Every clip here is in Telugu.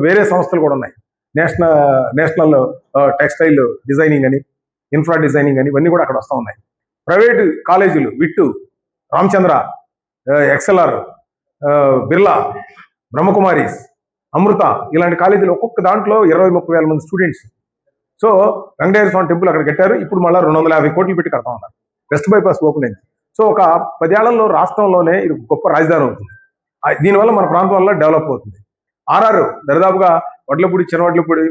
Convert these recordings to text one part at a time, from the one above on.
వేరే సంస్థలు కూడా ఉన్నాయి. నేషనల్ టెక్స్టైల్ డిజైనింగ్ అని, ఇన్ఫ్రా డిజైనింగ్ అని, ఇవన్నీ కూడా అక్కడ వస్తూ ఉన్నాయి. ప్రైవేటు కాలేజీలు విట్టు, రామచంద్ర, ఎక్సెల్ఆర్, బిర్లా, బ్రహ్మకుమారీస్, అమృత, ఇలాంటి కాలేజీలు ఒక్కొక్క దాంట్లో 20-30 వేల మంది స్టూడెంట్స్. సో వెంకటేశ్వర స్వామి టెంపుల్ అక్కడ కట్టారు. ఇప్పుడు మళ్ళీ 250 కోట్లు పెట్టి కడతా ఉన్నారు. వెస్ట్ బైపాస్ ఓపెన్ అయింది. సో ఒక 10 ఏళ్లలో రాష్ట్రంలోనే ఇది గొప్ప రాజధాని అవుతుంది. దీనివల్ల మన ప్రాంతం వల్ల డెవలప్ అవుతుంది. ఆర్ఆర్ దరిదాపుగా వడ్లపూడి, చిన్నవడ్లపూడి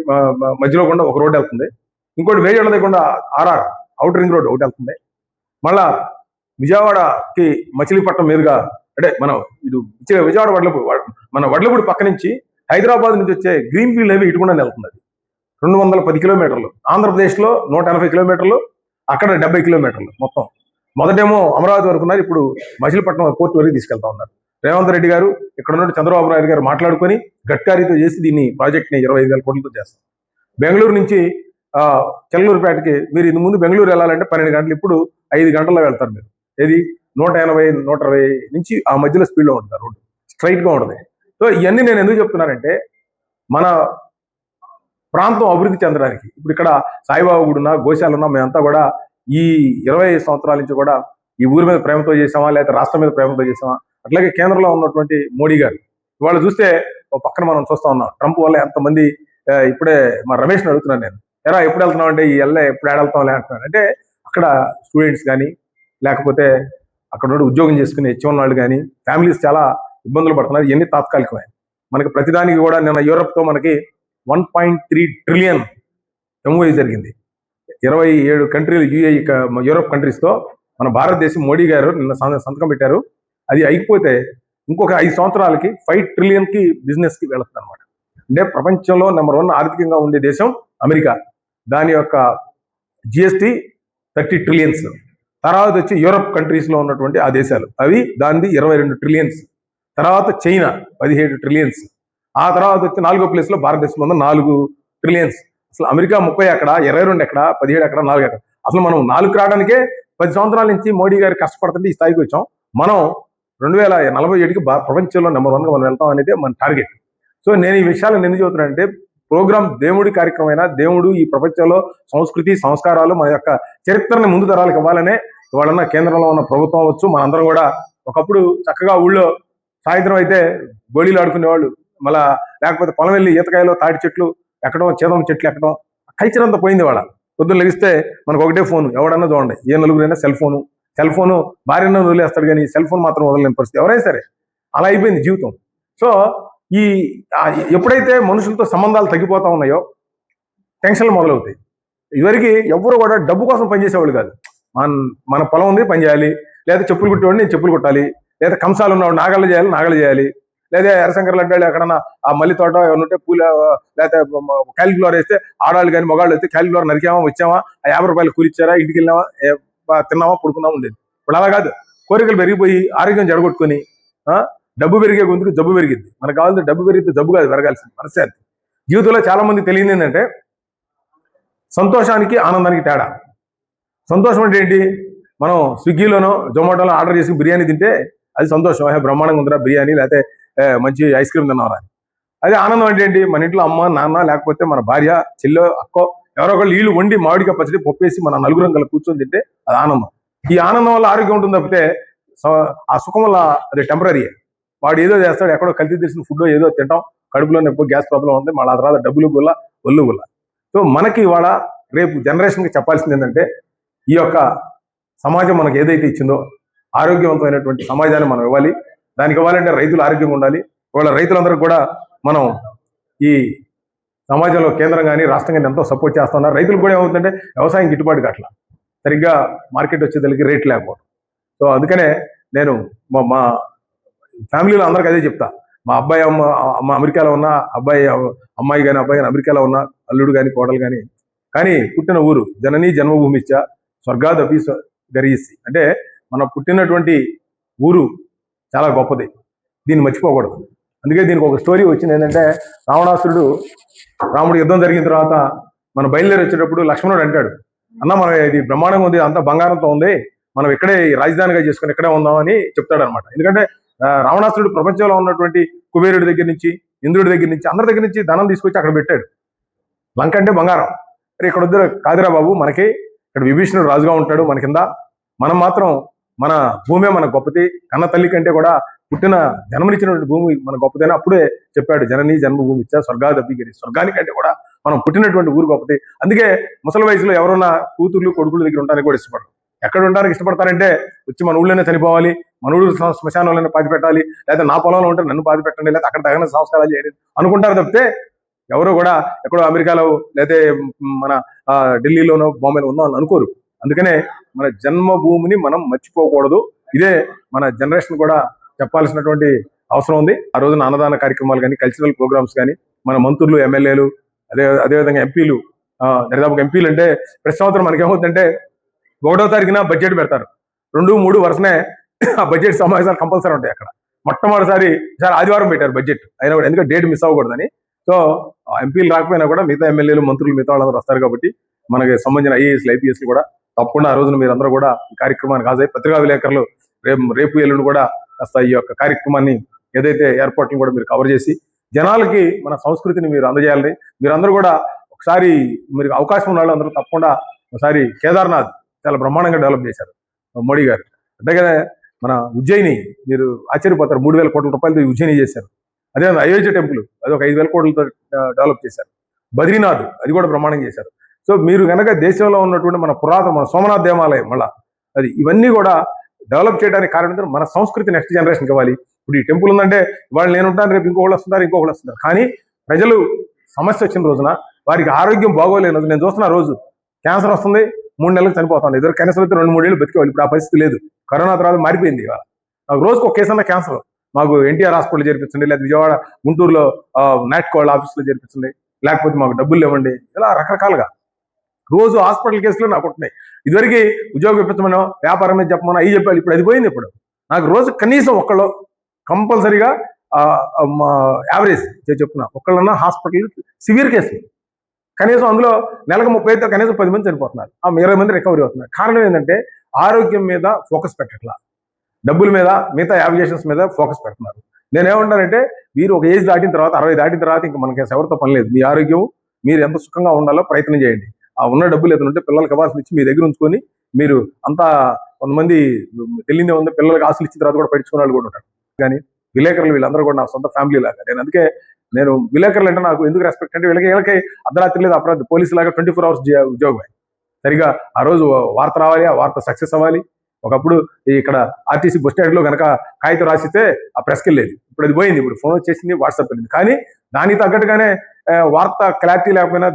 మధ్యలో కూడా ఒక రోడ్డు వెళ్తుంది. ఇంకోటి వేజోళ్ళ దగ్గర ఆర్ఆర్ అవుటర్ రింగ్ రోడ్ ఒకటి వెళ్తుంది. మళ్ళా విజయవాడకి మచిలీపట్నం మీదుగా, అంటే మనం ఇటు విజయవాడ మన వడ్లపూడి పక్క నుంచి హైదరాబాద్ నుంచి వచ్చే గ్రీన్ ఫీల్డ్ హైవే ఇటు కూడా వెళ్తుంది. అది 210 కిలోమీటర్లు. ఆంధ్రప్రదేశ్లో 180 కిలోమీటర్లు, అక్కడ 70 కిలోమీటర్లు మొత్తం. మొదటేమో అమరావతి వరకు ఉన్నారు, ఇప్పుడు మచిలీపట్నం పోర్టు వరకు తీసుకెళ్తా ఉన్నారు. రేవంత్ రెడ్డి గారు, ఇక్కడ ఉన్న చంద్రబాబు నాయుడు గారు మాట్లాడుకొని గడ్కారీతో చేసి దీన్ని ప్రాజెక్ట్ని 25,000 కోట్లతో చేస్తాం. బెంగళూరు నుంచి చెల్లూరుపేటకి మీరు ఇంత ముందు బెంగళూరు వెళ్ళాలంటే 12 గంటలు, ఇప్పుడు 5 గంటల్లో వెళ్తారు మీరు. ఏది 180-120 నుంచి ఆ మధ్యలో స్పీడ్లో ఉంటుంది రోడ్డు, స్ట్రైట్గా ఉంటుంది. సో ఇవన్నీ నేను ఎందుకు చెప్తున్నానంటే, మన ప్రాంతం అభివృద్ధి చెందడానికి ఇప్పుడు ఇక్కడ సాయిబాబా గుడి ఉన్నా, గోశాల ఉన్నా, మేమంతా కూడా ఈ 20 సంవత్సరాల నుంచి కూడా ఈ ఊరి మీద ప్రేమతో చేసామా, లేకపోతే రాష్ట్రం మీద ప్రేమతో చేసామా. అట్లాగే కేంద్రంలో ఉన్నటువంటి మోడీ గారు వాళ్ళు చూస్తే పక్కన మనం చూస్తా ఉన్నాం. ట్రంప్ వల్ల ఎంతమంది, ఇప్పుడే మా రమేష్ని అడుగుతున్నాను నేను, ఎరా ఎప్పుడు వెళ్తున్నాం అంటే, ఈ ఎప్పుడు ఏడెళ్తాం అంటున్నాను. అంటే అక్కడ స్టూడెంట్స్ కానీ, లేకపోతే అక్కడ ఉద్యోగం చేసుకునే హెచ్వన్ వాళ్ళు కానీ, ఫ్యామిలీస్ చాలా ఇబ్బందులు పడుతున్నారు. ఇవన్నీ తాత్కాలికమే. మనకి ప్రతిదానికి కూడా నిన్న యూరప్తో మనకి 1.3 ట్రిలియన్ ఎంఓయూ జరిగింది. 27 కంట్రీలు, యూరప్ కంట్రీస్తో మన భారతదేశం మోడీ గారు నిన్న సంతకం పెట్టారు. అది అయిపోతే ఇంకొక 5 సంవత్సరాలకి 5 ట్రిలియన్కి బిజినెస్కి వెళుతుంది అనమాట. అంటే ప్రపంచంలో నెంబర్ 1 ఆర్థికంగా ఉండే దేశం అమెరికా. దాని యొక్క జిఎస్టీ 30 ట్రిలియన్స్. తర్వాత వచ్చి యూరప్ కంట్రీస్లో ఉన్నటువంటి ఆ దేశాలు, అవి దానిది 22 ట్రిలియన్స్. తర్వాత చైనా 17 ట్రిలియన్స్. ఆ తర్వాత వచ్చి 4వ ప్లేస్లో భారతదేశంలో ఉన్న 4 ట్రిలియన్స్. అసలు అమెరికా 30 ఎక్కడ, 22 ఎక్కడ, 17 ఎక్కడ, 4 ఎక్కడ. అసలు మనం 4 రావడానికే 10 సంవత్సరాల నుంచి మోడీ గారు కష్టపడుతుంటే ఈ స్థాయికి వచ్చాం. మనం 2047కి ప్రపంచంలో నెంబర్ 1గా మనం వెళ్తాం అనేది మన టార్గెట్. సో నేను ఈ విషయాలను ఎందుకు చెబుతున్నానంటే, ప్రోగ్రామ్ దేవుడి కార్యక్రమమైన దేవుడు ఈ ప్రపంచంలో సంస్కృతి, సంస్కారాలు, మన యొక్క చరిత్రని ముందు తరాలకు ఇవ్వాలనే ఇవాళన్న కేంద్రంలో ఉన్న ప్రభుత్వం అవ్వచ్చు, మనందరం కూడా ఒకప్పుడు చక్కగా ఊళ్ళో సాయంత్రం అయితే గోళీలు ఆడుకునేవాళ్ళు, మళ్ళా లేకపోతే పొలం వెళ్ళి ఈతకాయలు, తాటి చెట్లు ఎక్కడం, చేదం చెట్లు ఎక్కడం, కల్చర్ అంతా పోయింది. వాళ్ళ పొద్దున్న లెగిస్తే మనకు ఒకటే ఫోను, ఎవడన్నా చూడండి, ఏ నలుగురైనా సెల్ ఫోను భార్యను వదిలేస్తాడు, కానీ సెల్ ఫోన్ మాత్రం వదలలేని పరిస్థితి. ఎవరైనా సరే అలా అయిపోయింది జీవితం. సో ఈ ఎప్పుడైతే మనుషులతో సంబంధాలు తగ్గిపోతా ఉన్నాయో టెన్షన్లు మొదలవుతాయి. ఇదివరకు ఎవరు కూడా డబ్బు కోసం పనిచేసేవాళ్ళు కాదు. మన పొలం ఉంది, పని చేయాలి, లేదా చెప్పులు కుట్టేవాడిని నేను చెప్పులు కుట్టాలి, లేదా కంసాలు ఉన్నవాడు నాగళ్ళు చేయాలి, లేదా ఎర్రశంకర్ లడ్డాలు ఎక్కడన్నా ఆ మల్లి తోట ఏమన్నా ఉంటే పూల, లేకపోతే క్యాలిక్యులర్ వేస్తే ఆడవాళ్ళు కానీ మగాళ్ళు అయితే క్యాలిక్యులర్ నరికామా, వచ్చామా, ఆ 50 రూపాయలు కూలిచ్చారా, ఇంటికి వెళ్ళామా, తిన్నామా, పడుకున్నామా ఉండేది. ఇప్పుడు అలా కాదు. కోరికలు పెరిగిపోయి ఆరోగ్యం జడగొట్టుకొని డబ్బు పెరిగే గొంతుకు జబ్బు పెరిగింది. మనకు కావాల్సిన డబ్బు పెరిగితే జబ్బు కాదు పెరగాల్సింది, మనశ్శాంతి. జీవితంలో చాలా మంది తెలియదు ఏంటంటే, సంతోషానికి ఆనందానికి తేడా. సంతోషం అంటే ఏంటి? మనం స్విగ్గీలోనో జొమాటోలో ఆర్డర్ చేసి బిర్యానీ తింటే అది సంతోషం, బ్రహ్మాండంగా ఉందిరా బిర్యానీ, లేకపోతే మంచి ఐస్ క్రీమ్ తిన్నారా. అదే ఆనందం అంటే ఏంటి? మన ఇంట్లో అమ్మ, నాన్న, లేకపోతే మన భార్య, చెల్లో, అక్కో ఎవరో ఒకళ్ళు నీళ్ళు వండి మామిడికాయ పచ్చడి పప్పేసి మన నలుగురం కలిసి కూర్చొని తింటే అది ఆనందం. ఈ ఆనందం వల్ల ఆరోగ్యం ఉంటుంది తప్పితే ఆ సుఖం వల్ల అది టెంపరీ. వాడు ఏదో చేస్తాడు, ఎక్కడో కల్తీ తెలిసిన ఫుడ్ ఏదో తింటాం, కడుపులో నొప్పి, గ్యాస్ ప్రాబ్లం ఉంది, మళ్ళీ ఆ తర్వాత డబ్బులు గుల్ల, ఒళ్ళు గుల్ల. సో మనకి ఇవాళ రేపు జనరేషన్కి చెప్పాల్సింది ఏంటంటే, ఈ యొక్క సమాజం మనకు ఏదైతే ఇచ్చిందో ఆరోగ్యవంతమైనటువంటి సమాజాన్ని మనం ఇవ్వాలి. దానికి ఇవ్వాలంటే రైతులు ఆరోగ్యంగా ఉండాలి. ఇవాళ రైతులందరూ కూడా మనం ఈ సమాజంలో కేంద్రం కానీ రాష్ట్రం కానీ ఎంతో సపోర్ట్ చేస్తున్నారు. రైతులు కూడా ఏమవుతుందంటే వ్యవసాయం గిట్టుబాటు కావట్లా, సరిగ్గా మార్కెట్ వచ్చేదానికి రేట్ లేకపోవడం. సో అందుకనే నేను మా ఫ్యామిలీలో అందరికీ అదే చెప్తా. మా అబ్బాయి అమ్మ అమెరికాలో ఉన్న అమ్మాయి కానీ అబ్బాయి కానీ అమెరికాలో ఉన్న అల్లుడు కానీ కోడలు కానీ పుట్టిన ఊరు జననీ జన్మభూమిచ్చ స్వర్గాదపి గరీసి. అంటే మనం పుట్టినటువంటి ఊరు చాలా గొప్పది, దీన్ని మర్చిపోకూడదు. అందుకే దీనికి ఒక స్టోరీ వచ్చింది ఏంటంటే, రాముడు యుద్ధం జరిగిన తర్వాత మనం బయలుదేరి వచ్చేటప్పుడు లక్ష్మణుడు అంటాడు, అన్న మనం ఇది బ్రహ్మాండంగా ఉంది, అంతా బంగారంతో ఉంది, మనం ఇక్కడే రాజధానిగా చేసుకుని ఇక్కడే ఉందామని చెప్తాడు అనమాట. ఎందుకంటే రావణాసురుడు ప్రపంచంలో ఉన్నటువంటి కుబేరుడి దగ్గర నుంచి ఇంద్రుడి దగ్గర నుంచి అందరి దగ్గర నుంచి ధనం తీసుకొచ్చి అక్కడ పెట్టాడు. లంక అంటే బంగారం. మరి ఇక్కడ వద్దు కాదురా బాబు, మనకి ఇక్కడ విభీషణుడు రాజుగా ఉంటాడు మన కింద, మనం మాత్రం మన భూమే మన గొప్పది, కన్న తల్లి కంటే కూడా పుట్టిన జన్మనిచ్చినటువంటి భూమి మన గొప్పదని అప్పుడే చెప్పాడు. జనని జన్మభూమి ఇచ్చా స్వర్గాదప్పిగిరి, స్వర్గానికంటే కూడా మనం పుట్టినటువంటి ఊరు గొప్పది. అందుకే ముసలి వయసులో ఎవరన్నా కూతుర్లు కొడుకుల దగ్గర ఉండడానికి కూడా ఇష్టపడరు. ఎక్కడ ఉండడానికి ఇష్టపడతారంటే వచ్చి మన ఊళ్ళోనే చనిపోవాలి, మన ఊరు శ్మశానంలోనే పాతి పెట్టాలి, లేదా నా పొలంలో ఉంటే నన్ను పాతి పెట్టండి, లేదా అక్కడ తగిన సంస్కారాలు చేయండి అనుకుంటారు తప్పితే ఎవరు కూడా ఎక్కడో అమెరికాలో లేదా మన ఢిల్లీలోనో బాంబేలో ఉందాం అని అనుకోరు. అందుకనే మన జన్మభూమిని మనం మర్చిపోకూడదు. ఇదే మన జనరేషన్ కూడా చెప్పాల్సినటువంటి అవసరం ఉంది. ఆ రోజున అన్నదాన కార్యక్రమాలు కానీ, కల్చరల్ ప్రోగ్రామ్స్ కానీ, మన మంత్రులు, ఎమ్మెల్యేలు, అదేవిధంగా ఎంపీలు, దరిదాపుగా ఎంపీలు అంటే ప్రతి సంవత్సరం మనకేమవుతుందంటే 1వ తారీఖున బడ్జెట్ పెడతారు, 2, 3 వరుసనే ఆ బడ్జెట్ సమావేశాలు కంపల్సరీ ఉంటాయి అక్కడ. మొట్టమొదటిసారి ఆదివారం పెట్టారు బడ్జెట్ అయినా కూడా, ఎందుకంటే డేట్ మిస్ అవ్వకూడదని. సో ఎంపీలు రాకపోయినా కూడా మిగతా ఎమ్మెల్యేలు, మంత్రులు, మిగతా వాళ్ళందరూ వస్తారు కాబట్టి మనకి సంబంధించిన ఐఏఎస్లు, ఐపీఎస్లు కూడా తప్పకుండా ఆ రోజున మీరందరూ కూడా ఈ కార్యక్రమానికి హాజరై పత్రికా విలేకరులు రేపు ఎల్లుండి కూడా కాస్త ఈ యొక్క కార్యక్రమాన్ని ఏదైతే ఏర్పాట్లు కూడా మీరు కవర్ చేసి జనాలకి మన సంస్కృతిని మీరు అందజేయాలని, మీరందరూ కూడా ఒకసారి మీరు అవకాశం ఉన్న వాళ్ళందరూ తప్పకుండా ఒకసారి కేదార్నాథ్ చాలా బ్రహ్మాండంగా డెవలప్ చేశారు మోడీ గారు. అంతేగానే మన ఉజ్జయిని మీరు ఆశ్చర్యపోతారు, 3,000 కోట్ల రూపాయలతో ఉజ్జయిని చేశారు. అదే అయోధ్య టెంపుల్ అది ఒక 5,000 కోట్లతో డెవలప్ చేశారు. బద్రీనాథ్ అది కూడా బ్రహ్మాండం చేశారు. సో మీరు కనుక దేశంలో ఉన్నటువంటి మన పురాతన మన సోమనాథ్ దేవాలయం మళ్ళా అది ఇవన్నీ కూడా డెవలప్ చేయడానికి కారణం మన సంస్కృతి నెక్స్ట్ జనరేషన్కి ఇవ్వాలి. ఇప్పుడు ఈ టెంపుల్ ఉందంటే వాళ్ళు నేను ఉంటాను, రేపు ఇంకొకళ్ళు వస్తున్నారు. కానీ ప్రజలు సమస్య వచ్చిన రోజున వారికి ఆరోగ్యం బాగోలేని రోజు నేను చూస్తున్న రోజు క్యాన్సర్ వస్తుంది, 3 నెలలకు చనిపోతుంది. ఇద్దరు క్యాన్సర్ అయితే 2-3 ఏళ్ళు బతికేవాళ్ళు. ఇప్పుడు ఆ పరిస్థితి లేదు. కరోనా తర్వాత మారిపోయింది. ఇవాళ నాకు రోజుకు ఒక కేసు అన్న క్యాన్సర్. మాకు ఎన్టీఆర్ హాస్పిటల్ చేర్పించండి, లేదా విజయవాడ గుంటూరులో నాట్కోళ్ళ ఆఫీస్లో చేర్పించండి, లేకపోతే మాకు డబ్బులు ఇవ్వండి, ఇలా రకరకాలుగా రోజు హాస్పిటల్ కేసులు నాకు ఉంటున్నాయి. ఇదివరకు ఉద్యోగం ఇప్పించమనో వ్యాపారం మీద చెప్పమనో అవి చెప్పాలి. ఇప్పుడు అది పోయింది. ఇప్పుడు నాకు రోజు కనీసం ఒక్కళ్ళు కంపల్సరీగా యావరేజ్ చెప్తున్నా ఒక్కళ్ళన్నా హాస్పిటల్ సివియర్ కేసులు కనీసం, అందులో నెలకు 30 అయితే కనీసం 10 మంది చనిపోతున్నారు, 20 మంది రికవరీ అవుతున్నారు. కారణం ఏంటంటే ఆరోగ్యం మీద ఫోకస్ పెట్టట్లా, డబ్బుల మీద మిగతా యావిగేషన్స్ మీద ఫోకస్ పెడుతున్నారు. నేనేమంటానంటే మీరు ఒక ఏజ్ దాటిన తర్వాత 60 దాటిన తర్వాత ఇంకా మనకి ఎవరితో పని లేదు. మీ ఆరోగ్యం మీరు ఎంత సుఖంగా ఉండాలో ప్రయత్నం చేయండి. ఆ ఉన్న డబ్బులు ఏదంటే పిల్లలకి ఇవ్వాల్సి ఇచ్చి మీ దగ్గర ఉంచుకొని మీరు అంతా కొంతమంది తెలియదే ఉంది, పిల్లలకి ఆశలు ఇచ్చిన తర్వాత కూడా పట్టించుకునే వాళ్ళు కూడా ఉంటారు. కానీ విలేకరులు వీళ్ళందరూ కూడా నా సొంత ఫ్యామిలీ లాగా. నేను విలేకరులు అంటే నాకు ఎందుకు రెస్పెక్ట్ అంటే వీళ్ళకి అర్ధరాత్రి లేదు అపరాధి పోలీసు లాగా 24 hours ఉద్యోగమే. సరిగా ఆ రోజు వార్త రావాలి, ఆ వార్త సక్సెస్ అవ్వాలి. ఒకప్పుడు ఇక్కడ ఆర్టీసీ బస్ స్టాండ్ లో కనుక కాగితం రాసిస్తే ఆ ప్రెస్కి వెళ్ళేది. ఇప్పుడు అది పోయింది. ఇప్పుడు ఫోన్ వచ్చేసింది, వాట్సాప్ వెళ్ళింది. కానీ దానికి తగ్గట్టుగానే వార్త క్లారిటీ లేకపోయినా